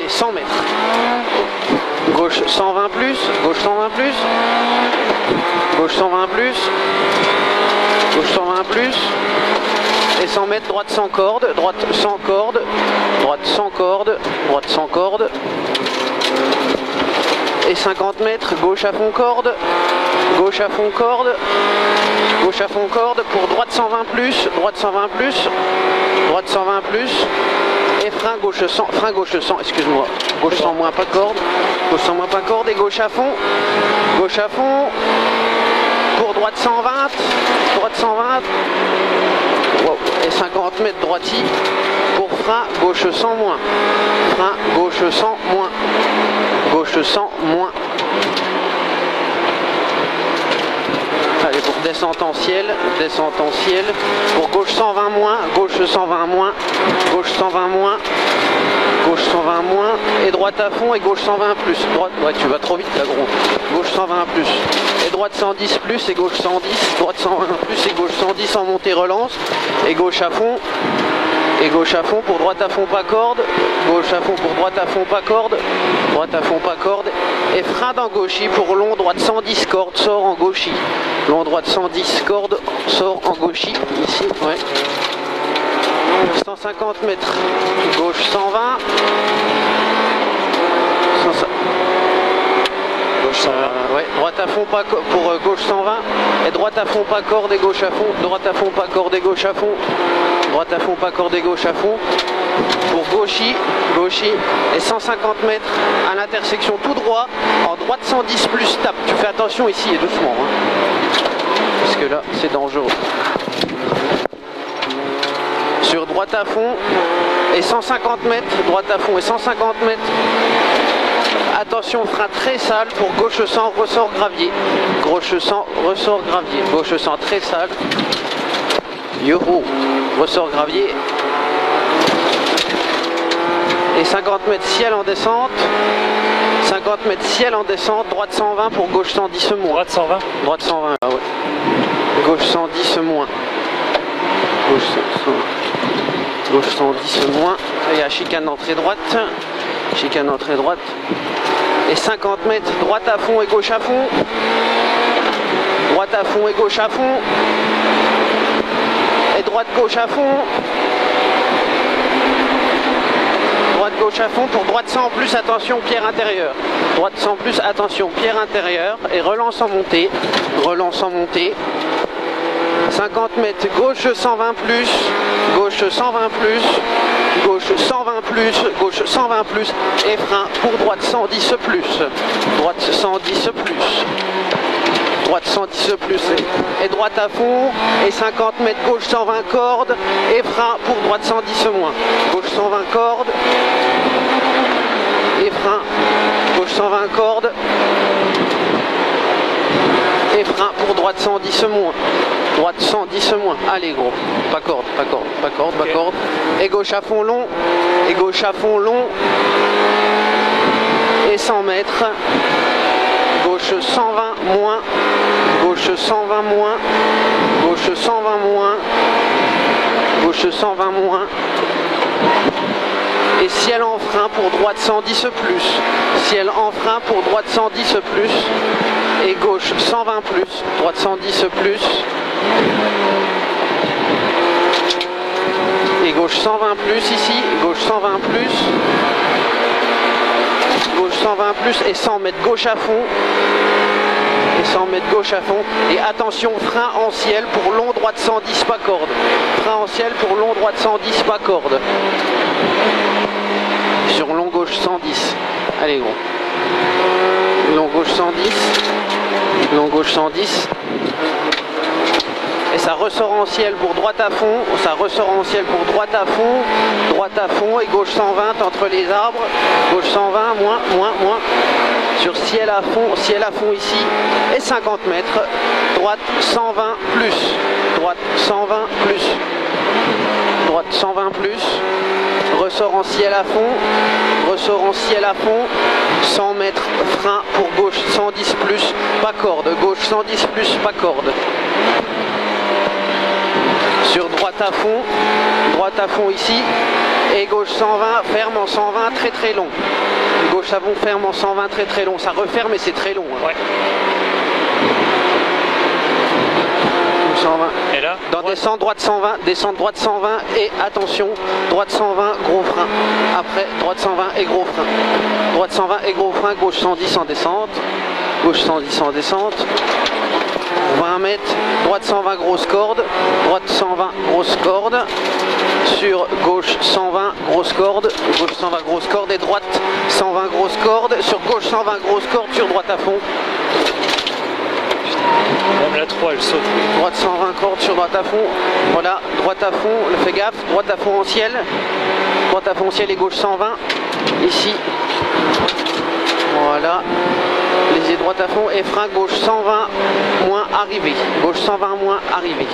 et 100 mètres. Gauche 120 plus, gauche 120 plus, gauche 120 plus, gauche 120 plus, et 100 mètres, droite sans corde, droite sans corde, droite sans corde, droite sans corde, et 50 mètres, gauche à fond corde, gauche à fond corde, gauche à fond corde, pour droite 120 plus, droite 120 plus, droite 120 plus, et frein gauche 100, excuse-moi, gauche 100 moins pas corde, gauche 100 moins pas corde, et gauche à fond, pour droite 120, droite 120, wow, et 50 mètres droiti, pour frein gauche 100 moins, frein gauche 100 moins, gauche 100 moins. Allez, pour descente en ciel, pour gauche 120 moins, gauche 120 moins, gauche 120 moins, gauche 120 moins, et droite à fond, et gauche 120 plus, droite, ouais tu vas trop vite là gros, gauche 120 plus, et droite 110 plus, et gauche 110, droite 120 plus, et gauche 110 en montée relance, et gauche à fond, pour droite à fond pas corde, gauche à fond pour droite à fond pas corde, droite à fond pas corde, et frein dans gauchis pour long droite 110 corde, sort en gauchis, long droite 110 corde, sort en gauchis, ici, ouais. 150 mètres, gauche 120, gauche 120, ouais, droite à fond pas pour gauche 120, et droite à fond pas corde et gauche à fond, droite à fond pas corde et gauche à fond, droite à fond pas corde et gauche à fond, pour gauchis, et 150 mètres à l'intersection tout droit, en droite 110 plus tape, tu fais attention ici et doucement, hein, parce que là c'est dangereux. Sur droite à fond et 150 mètres, droite à fond et 150 mètres, attention frein très sale pour gauche 100 ressort gravier, gauche 100 ressort gravier, gauche 100 très sale, yoho, ressort gravier, et 50 mètres ciel en descente, 50 mètres ciel en descente, droite 120 pour gauche 110 moins. Droite 120. Droite 120, ah ouais. Gauche 110 moins. Gauche 110 moins. Il y a chicane d'entrée droite. Chicane d'entrée droite. Et 50 mètres, droite à fond et gauche à fond. Droite à fond et gauche à fond. Et droite gauche à fond. Droite gauche à fond pour droite 100 plus, attention pierre intérieure. Droite 100 plus, attention pierre intérieure. Et relance en montée. Relance en montée. 50 mètres, gauche 120 plus, gauche 120 plus, gauche 120 plus, gauche 120 plus, et frein pour droite 110 plus, droite 110 plus, droite 110 plus, et droite à fond, et 50 mètres, gauche 120 cordes, et frein pour droite 110 moins, gauche 120 cordes, et frein, gauche 120 cordes, et frein pour droite 110 moins. Droite 110 moins. Allez gros. Pas corde, pas corde, pas corde, pas corde. Et gauche à fond long. Et gauche à fond long. Et 100 mètres. Gauche 120 moins. Gauche 120 moins. Gauche 120 moins. Gauche 120 moins. Et ciel en frein pour droite 110 plus. Ciel en frein pour droite 110 plus. Et gauche 120 plus. Droite 110 plus. Et gauche 120 plus ici. Gauche 120 plus. Gauche 120 plus. Et 100 mètres gauche à fond. Et 100 mètres gauche à fond. Et attention, frein en ciel pour long droite 110 pas corde. Frein en ciel pour long droite 110 pas corde. Sur long gauche 110. Allez gros. Long gauche 110. Long gauche 110. Et ça ressort en ciel pour droite à fond. Ça ressort en ciel pour droite à fond et gauche 120 entre les arbres. Gauche 120, moins. Sur ciel à fond ici. Et 50 mètres. Droite 120 plus. Droite 120 plus. Droite 120 plus. Ressort en ciel à fond. Ressort en ciel à fond. 100 mètres. Frein pour gauche 110 plus. Pas corde. Gauche 110 plus. Pas corde. Sur droite à fond ici, Et gauche 120, ferme en 120, très très long. Gauche à fond, ferme en 120, très très long. Ça referme et c'est très long. Hein. Ouais. 120. Et là, dans descente droite 120, descente droite 120 et attention, droite 120, gros frein. Après, droite 120 et gros frein. Droite 120 et gros frein, gauche 110 en descente. Gauche 110 en descente. 20 mètres, droite 120 grosse corde, droite 120 grosse corde, sur gauche 120 grosse corde, gauche 120 grosse corde et droite 120 grosse corde, sur gauche 120 grosse corde, sur droite à fond. Même la 3 elle saute. Droite 120 corde sur droite à fond, voilà, droite à fond, fais gaffe, droite à fond en ciel, droite à fond en ciel et gauche 120, ici, voilà. Les droite à fond et frein gauche 120 moins arrivé. Gauche 120 moins arrivé.